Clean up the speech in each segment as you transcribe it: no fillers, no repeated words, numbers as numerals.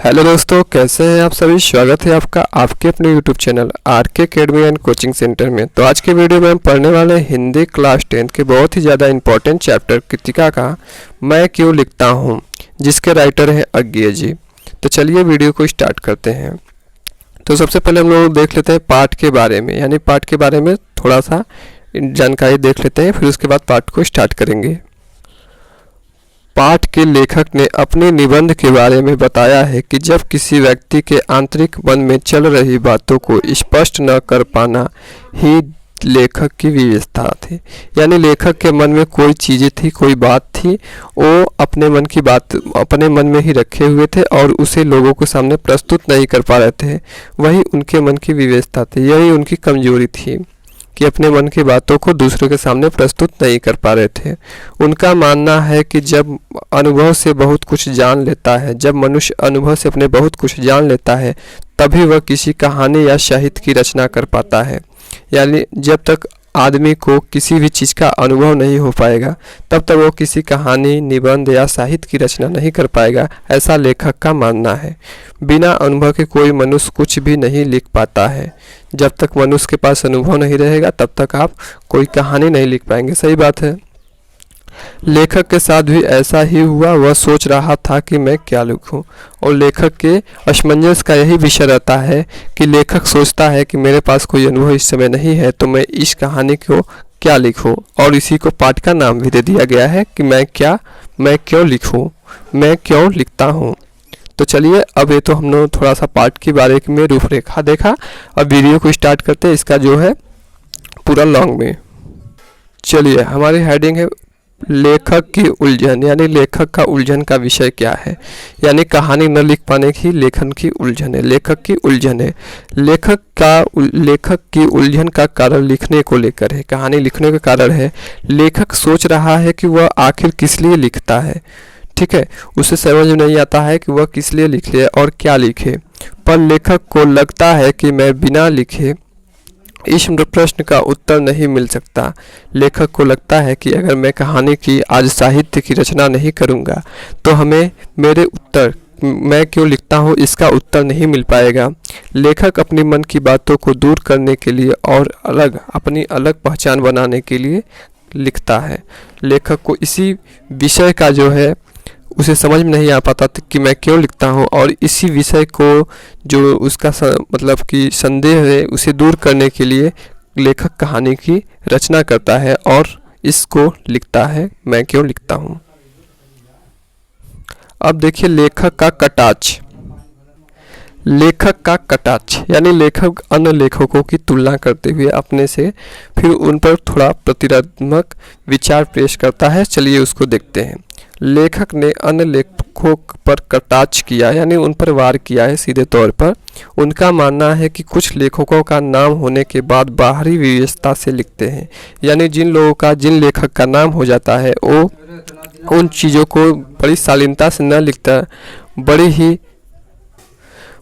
Hello दोस्तों, कैसे हैं आप सभी। स्वागत है आपका आपके अपने YouTube channel RK academy and coaching centre में। तो आज के वीडियो में हम पढ़ने वाले हैं हिंदी क्लास 10 के बहुत ही ज़्यादा इंपॉर्टेंट चैप्टर कृतिका का मैं क्यों लिखता हूँ, जिसके राइटर हैं अज्ञेय जी। तो चलिए वीडियो को स्टार्ट करते हैं। तो सबसे पहले हम लोग देख लेते हैं पाठ के बारे में, यानी पाठ के बारे में थोड़ा सा जानकारी देख लेते हैं, फिर उसके बाद पाठ को स्टार्ट करेंगे। पाठ के लेखक ने अपने निबंध के बारे में बताया है कि जब किसी व्यक्ति के आंतरिक मन में चल रही बातों को स्पष्ट न कर पाना ही लेखक की विशेषता थी। यानी लेखक के मन में कोई चीज़ें थी, कोई बात थी, वो अपने मन की बात अपने मन में ही रखे हुए थे और उसे लोगों के सामने प्रस्तुत नहीं कर पा रहे थे। वही उनके मन की विशेषता थी, यही उनकी कमजोरी थी कि अपने मन की बातों को दूसरों के सामने प्रस्तुत नहीं कर पा रहे थे। उनका मानना है कि जब अनुभव से बहुत कुछ जान लेता है, जब मनुष्य अनुभव से अपने बहुत कुछ जान लेता है, तभी वह किसी कहानी या साहित्य की रचना कर पाता है। यानी जब तक आदमी को किसी भी चीज़ का अनुभव नहीं हो पाएगा, तब तक वो किसी कहानी, निबंध या साहित्य की रचना नहीं कर पाएगा, ऐसा लेखक का मानना है। बिना अनुभव के कोई मनुष्य कुछ भी नहीं लिख पाता है। जब तक मनुष्य के पास अनुभव नहीं रहेगा, तब तक आप कोई कहानी नहीं लिख पाएंगे। सही बात है। लेखक के साथ भी ऐसा ही हुआ। वह सोच रहा था कि मैं क्या लिखूं, और लेखक के असमंजस का यही विषय रहता है कि लेखक सोचता है कि मेरे पास कोई अनुभव इस समय नहीं है, तो मैं इस कहानी को क्या लिखूं। और इसी को पाठ का नाम भी दे दिया गया है कि मैं क्यों लिखूं, मैं क्यों लिखता हूं। तो चलिए, अब ये तो हम लोग थोड़ा सा पाठ के बारे में रूपरेखा देखा। अब वीडियो को स्टार्ट करते हैं, इसका जो है पूरा लॉन्ग में। चलिए, हमारी हेडिंग है लेखक की उलझन, यानी लेखक का उलझन का विषय क्या है। यानी कहानी न लिख पाने की लेखन की उलझन है, लेखक की उलझन है। लेखक की उलझन का कारण लिखने को लेकर है, कहानी लिखने का कारण है। लेखक सोच रहा है कि वह आखिर किस लिए लिखता है। ठीक है, उसे समझ नहीं आता है कि वह किस लिए लिखे और क्या लिखे, पर लेखक को लगता है कि मैं बिना लिखे इस प्रश्न का उत्तर नहीं मिल सकता। लेखक को लगता है कि अगर मैं कहानी की आज साहित्य की रचना नहीं करूँगा, तो हमें मेरे उत्तर मैं क्यों लिखता हूँ इसका उत्तर नहीं मिल पाएगा। लेखक अपनी मन की बातों को दूर करने के लिए और अपनी अलग पहचान बनाने के लिए लिखता है। लेखक को इसी विषय का जो है उसे समझ में नहीं आ पाता कि मैं क्यों लिखता हूँ, और इसी विषय को जो उसका मतलब कि संदेह है उसे दूर करने के लिए लेखक कहानी की रचना करता है और इसको लिखता है, मैं क्यों लिखता हूँ। अब देखिए लेखक का कटाक्ष। लेखक का कटाक्ष यानी लेखक अन्य लेखकों की तुलना करते हुए अपने से फिर उन पर थोड़ा प्रतिरत्मक विचार पेश करता है। चलिए उसको देखते हैं। लेखक ने अन्य लेखकों पर कटाक्ष किया, यानी उन पर वार किया है सीधे तौर पर। उनका मानना है कि कुछ लेखकों का नाम होने के बाद बाहरी विशेषता से लिखते हैं। यानी जिन लेखक का नाम हो जाता है वो उन चीज़ों को बड़ी शालीनता से न लिखता,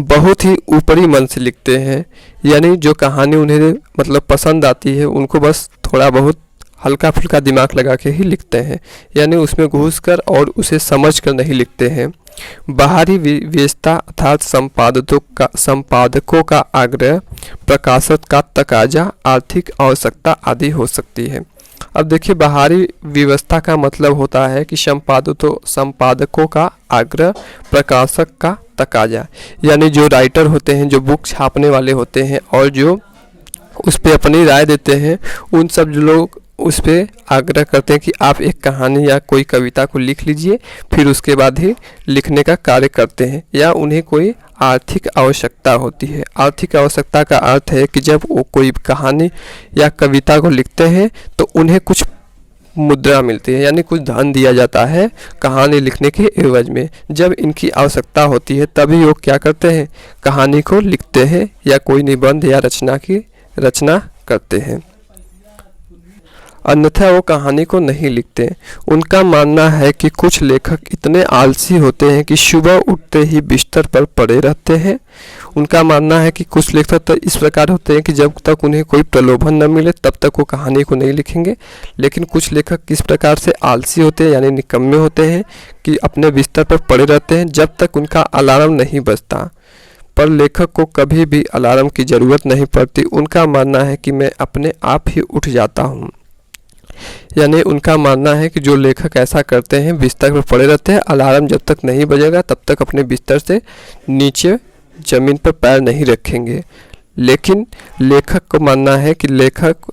बहुत ही ऊपरी मन से लिखते हैं। यानी जो कहानी उन्हें मतलब पसंद आती है, उनको बस थोड़ा बहुत हल्का फुल्का दिमाग लगा के ही लिखते हैं, यानी उसमें घुसकर और उसे समझकर नहीं लिखते हैं। बाहरी विशेषता अर्थात संपादकों का आग्रह, प्रकाशक का तकाजा, आर्थिक आवश्यकता आदि हो सकती है। अब देखिए, बाहरी व्यवस्था का मतलब होता है कि संपादकों का आग्रह, प्रकाशक का तकाजा, यानी जो राइटर होते हैं, जो बुक छापने वाले होते हैं और जो उस पर अपनी राय देते हैं, उन सब जो लोग उस पर आग्रह करते हैं कि आप एक कहानी या कोई कविता को लिख लीजिए, फिर उसके बाद ही लिखने का कार्य करते हैं। या उन्हें कोई आर्थिक आवश्यकता होती है। आर्थिक आवश्यकता का अर्थ है कि जब वो कोई कहानी या कविता को लिखते हैं तो उन्हें कुछ मुद्रा मिलती है, यानी कुछ धन दिया जाता है कहानी लिखने के एवज में। जब इनकी आवश्यकता होती है तभी वो क्या करते हैं, कहानी को लिखते हैं या कोई निबंध या रचना की रचना करते हैं। अन्यथा वो कहानी को नहीं लिखते। उनका मानना है कि कुछ लेखक इतने आलसी होते हैं कि सुबह उठते ही बिस्तर पर पड़े रहते हैं। उनका मानना है कि कुछ लेखक तो इस प्रकार होते हैं कि जब तक उन्हें कोई प्रलोभन न मिले तब तक वो कहानी को नहीं लिखेंगे। लेकिन कुछ लेखक किस प्रकार से आलसी होते हैं यानी निकम्मे होते हैं कि अपने बिस्तर पर पड़े रहते हैं जब तक उनका अलार्म नहीं बजता। पर लेखक को कभी भी अलार्म की ज़रूरत नहीं पड़ती। उनका मानना है कि मैं अपने आप ही उठ जाता हूँ। यानी उनका मानना है कि जो लेखक ऐसा करते हैं, बिस्तर पर पड़े रहते हैं, अलार्म जब तक नहीं बजेगा तब तक अपने बिस्तर से नीचे ज़मीन पर पैर नहीं रखेंगे। लेकिन लेखक को मानना है कि लेखक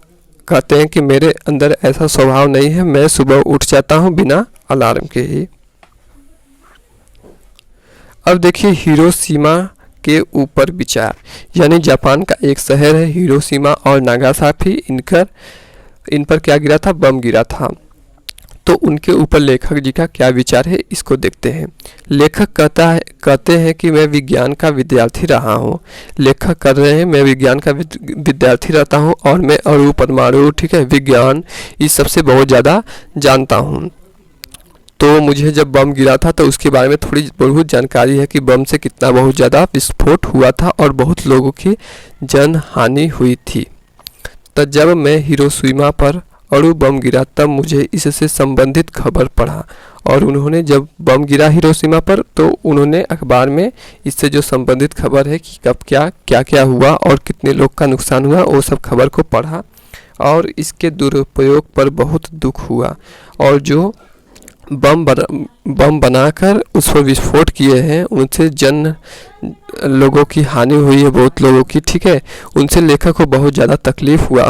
कहते हैं कि मेरे अंदर ऐसा स्वभाव नहीं है, मैं सुबह उठ जाता हूँ बिना अलार्म के ही। अब देखिए हिरोशिमा के ऊपर विचार, यानी जापान का एक शहर है हिरोशिमा और नागासाकी, इन पर क्या गिरा था, बम गिरा था। तो उनके ऊपर लेखक जी का क्या विचार है इसको देखते हैं। लेखक कहते हैं कि मैं विज्ञान का विद्यार्थी रहा हूँ। लेखक कर रहे हैं मैं विज्ञान का विद्यार्थी रहता हूँ और मैं अणु, परमाणु, ठीक है, विज्ञान इस सबसे बहुत ज़्यादा जानता हूँ। तो मुझे जब बम गिरा था तो उसके बारे में थोड़ी बहुत जानकारी है कि बम से कितना बहुत ज़्यादा विस्फोट हुआ था और बहुत लोगों की जान हानि हुई थी। तो जब मैं हिरोशिमा पर अणु बम गिरा तब मुझे इससे संबंधित खबर पढ़ा और उन्होंने जब बम गिरा हिरोशिमा पर तो उन्होंने अखबार में इससे जो संबंधित खबर है कि कब क्या हुआ और कितने लोग का नुकसान हुआ वो सब खबर को पढ़ा और इसके दुरुपयोग पर बहुत दुख हुआ। और जो बम बनाकर उस पर विस्फोट किए हैं उनसे लोगों की हानि हुई है, बहुत लोगों की, ठीक है। उनसे लेखक को बहुत ज़्यादा तकलीफ़ हुआ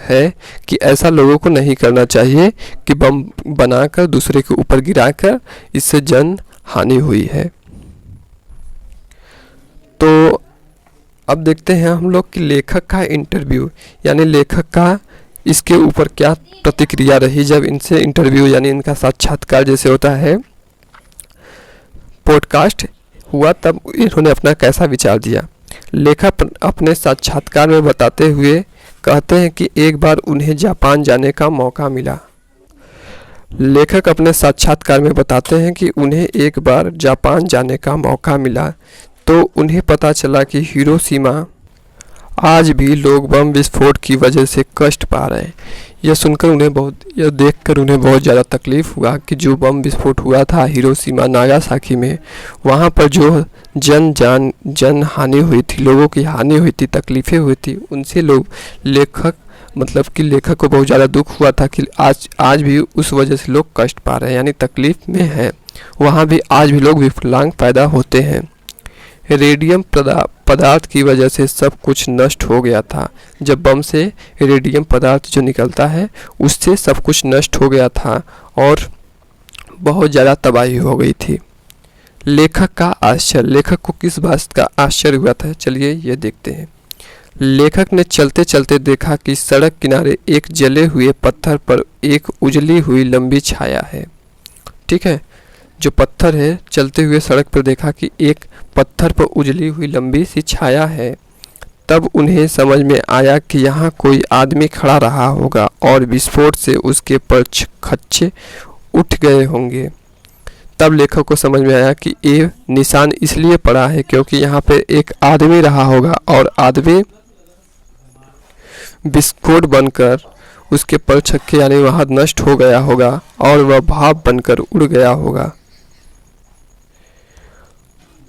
है कि ऐसा लोगों को नहीं करना चाहिए कि बम बनाकर दूसरे के ऊपर गिराकर इससे जन हानि हुई है। तो अब देखते हैं हम लोग कि लेखक का इंटरव्यू यानी लेखक का इसके ऊपर क्या प्रतिक्रिया रही जब इनसे इंटरव्यू यानी इनका साक्षात्कार जैसे होता है पॉडकास्ट हुआ तब इन्होंने अपना कैसा विचार दिया। लेखक अपने साक्षात्कार में बताते हुए कहते हैं कि एक बार उन्हें जापान जाने का मौका मिला। लेखक अपने साक्षात्कार में बताते हैं कि उन्हें एक बार जापान जाने का मौका मिला तो उन्हें पता चला कि हिरोशिमा आज भी लोग बम विस्फोट की वजह से कष्ट पा रहे हैं। यह देखकर उन्हें बहुत ज़्यादा तकलीफ़ हुआ कि जो बम विस्फोट हुआ था हिरोशिमा नागासाकी में, वहाँ पर जो जन हानि हुई थी, लोगों की हानि हुई थी, तकलीफ़ें हुई थी, उनसे लेखक को बहुत ज़्यादा दुख हुआ था कि आज भी उस वजह से लोग कष्ट पा रहे हैं यानी तकलीफ़ में हैं। वहाँ भी आज भी लोग विकलांग पैदा होते हैं। रेडियम पदार्थ की वजह से सब कुछ नष्ट हो गया था। जब बम से रेडियम पदार्थ जो निकलता है उससे सब कुछ नष्ट हो गया था और बहुत ज़्यादा तबाही हो गई थी। लेखक का आश्चर्य, लेखक को किस बात का आश्चर्य हुआ था चलिए ये देखते हैं। लेखक ने चलते चलते देखा कि सड़क किनारे एक जले हुए पत्थर पर एक उजली हुई लंबी छाया है। ठीक है, जो पत्थर है चलते हुए सड़क पर देखा कि एक पत्थर पर उजली हुई लंबी सी छाया है। तब उन्हें समझ में आया कि यहाँ कोई आदमी खड़ा रहा होगा और विस्फोट से उसके पर खच्चे उठ गए होंगे। तब लेखक को समझ में आया कि ये निशान इसलिए पड़ा है क्योंकि यहाँ पे एक आदमी रहा होगा और आदमी विस्फोट बनकर उसके पर छक्के यानी वहाँ नष्ट हो गया होगा और वह भाप बनकर उड़ गया होगा।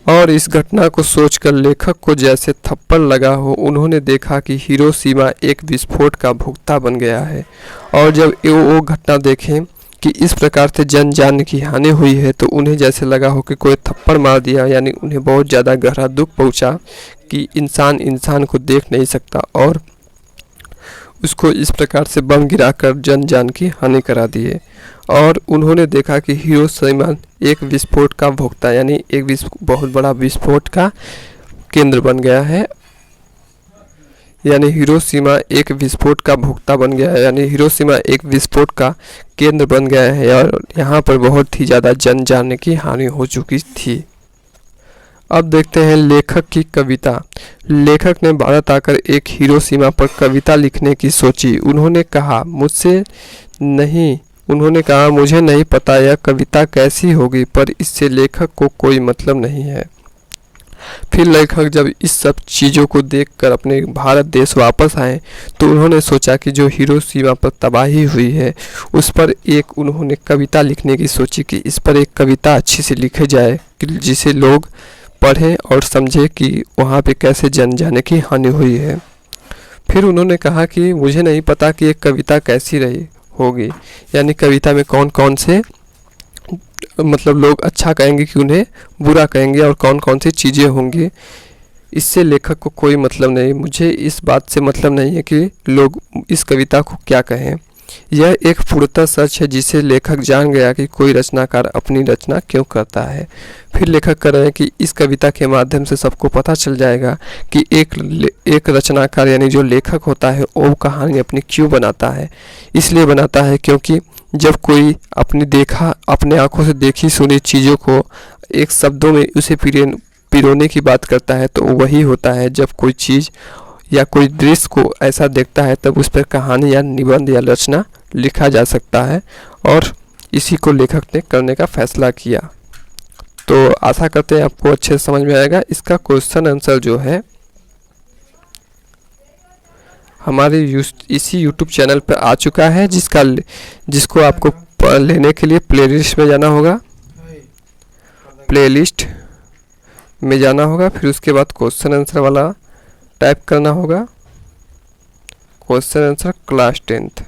और इस घटना को सोचकर लेखक को जैसे थप्पड़ लगा हो। उन्होंने देखा कि हिरोशिमा एक विस्फोट का भुगता बन गया है और जब वो घटना देखें कि इस प्रकार से जान की हानि हुई है तो उन्हें जैसे लगा हो कि कोई थप्पड़ मार दिया, यानी उन्हें बहुत ज़्यादा गहरा दुख पहुंचा कि इंसान को देख नहीं सकता और उसको इस प्रकार से बम गिराकर जान की हानि करा दिए। और उन्होंने देखा कि हिरोशिमा एक विस्फोट का भोक्ता यानी एक बहुत बड़ा विस्फोट का केंद्र बन गया है, यानी हिरोशिमा एक विस्फोट का भोक्ता बन गया है, यानी हिरोशिमा एक विस्फोट का केंद्र बन गया है और यहाँ पर बहुत ही ज़्यादा जान की हानि हो चुकी थी। अब देखते हैं लेखक की कविता। लेखक ने भारत आकर एक हिरोशिमा पर कविता लिखने की सोची। उन्होंने कहा मुझे नहीं पता यह कविता कैसी होगी, पर इससे लेखक को कोई मतलब नहीं है। फिर लेखक जब इस सब चीज़ों को देखकर अपने भारत देश वापस आए तो उन्होंने सोचा कि जो हिरोशिमा पर तबाही हुई है उस पर एक उन्होंने कविता लिखने की सोची कि इस पर एक कविता अच्छी से लिखी जाए कि जिसे लोग पढ़ें और समझें कि वहाँ पे कैसे जन जाने की हानि हुई है। फिर उन्होंने कहा कि मुझे नहीं पता कि एक कविता कैसी रही होगी, यानी कविता में कौन कौन से मतलब लोग अच्छा कहेंगे कि उन्हें बुरा कहेंगे और कौन कौन सी चीज़ें होंगी। इससे लेखक को कोई मतलब नहीं, मुझे इस बात से मतलब नहीं है कि लोग इस कविता को क्या कहें। यह एक पूर्णतः सच है जिसे लेखक जान गया कि कोई रचनाकार अपनी रचना क्यों करता है। फिर लेखक कह रहे हैं कि इस कविता के माध्यम से सबको पता चल जाएगा कि एक रचनाकार यानी जो लेखक होता है वो कहानी अपनी क्यों बनाता है। इसलिए बनाता है क्योंकि जब कोई अपने आँखों से देखी सुनी चीज़ों को एक शब्दों में उसे पिरोने की बात करता है तो वही होता है जब कोई चीज़ या कोई दृश्य को ऐसा देखता है तब उस पर कहानी या निबंध या रचना लिखा जा सकता है, और इसी को लेखक ने करने का फैसला किया। तो आशा करते हैं आपको अच्छे से समझ में आएगा। इसका क्वेश्चन आंसर जो है हमारे इसी यूट्यूब चैनल पर आ चुका है, जिसको आपको लेने के लिए प्लेलिस्ट में जाना होगा। प्लेलिस्ट में जाना होगा, फिर उसके बाद क्वेश्चन आंसर वाला टाइप करना होगा, क्वेश्चन आंसर क्लास 10th,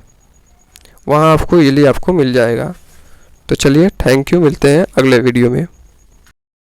वहाँ आपको मिल जाएगा। तो चलिए थैंक यू, मिलते हैं अगले वीडियो में।